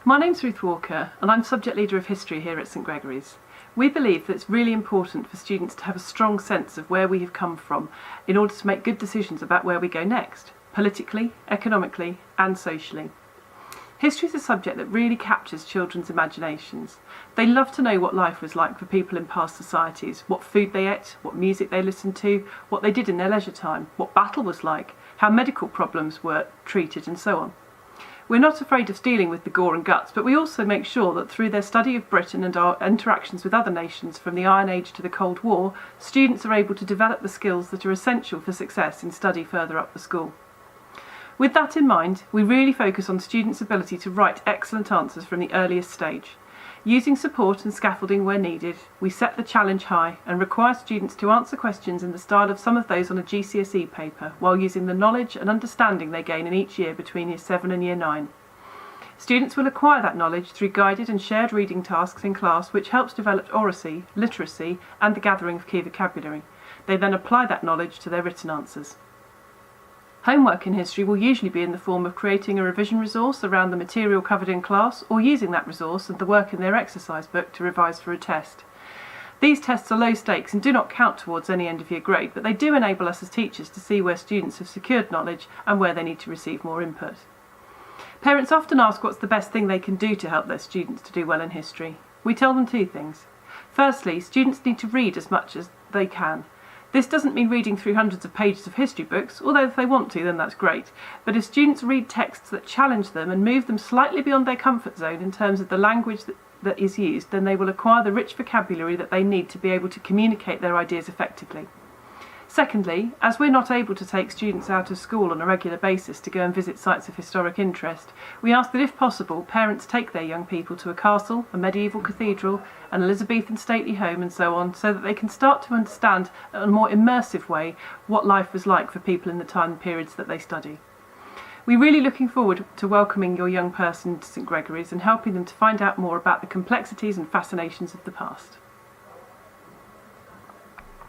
My name's Ruth Walker and I'm Subject Leader of History here at St Gregory's. We believe that it's really important for students to have a strong sense of where we have come from in order to make good decisions about where we go next, politically, economically and socially. History is a subject that really captures children's imaginations. They love to know what life was like for people in past societies, what food they ate, what music they listened to, what they did in their leisure time, what battle was like, how medical problems were treated and so on. We're not afraid of dealing with the gore and guts, but we also make sure that through their study of Britain and our interactions with other nations from the Iron Age to the Cold War, students are able to develop the skills that are essential for success in study further up the school. With that in mind, we really focus on students' ability to write excellent answers from the earliest stage. Using support and scaffolding where needed, we set the challenge high and require students to answer questions in the style of some of those on a GCSE paper, while using the knowledge and understanding they gain in each year between Year 7 and Year 9. Students will acquire that knowledge through guided and shared reading tasks in class, which helps develop oracy, literacy and the gathering of key vocabulary. They then apply that knowledge to their written answers. Homework in history will usually be in the form of creating a revision resource around the material covered in class, or using that resource and the work in their exercise book to revise for a test. These tests are low stakes and do not count towards any end of year grade, but they do enable us as teachers to see where students have secured knowledge and where they need to receive more input. Parents often ask what's the best thing they can do to help their students to do well in history. We tell them two things. Firstly, students need to read as much as they can. This doesn't mean reading through hundreds of pages of history books, although if they want to, then that's great. But if students read texts that challenge them and move them slightly beyond their comfort zone in terms of the language that is used, then they will acquire the rich vocabulary that they need to be able to communicate their ideas effectively. Secondly, as we're not able to take students out of school on a regular basis to go and visit sites of historic interest, we ask that if possible, parents take their young people to a castle, a medieval cathedral, an Elizabethan stately home and so on, so that they can start to understand in a more immersive way what life was like for people in the time periods that they study. We're really looking forward to welcoming your young person to St Gregory's and helping them to find out more about the complexities and fascinations of the past.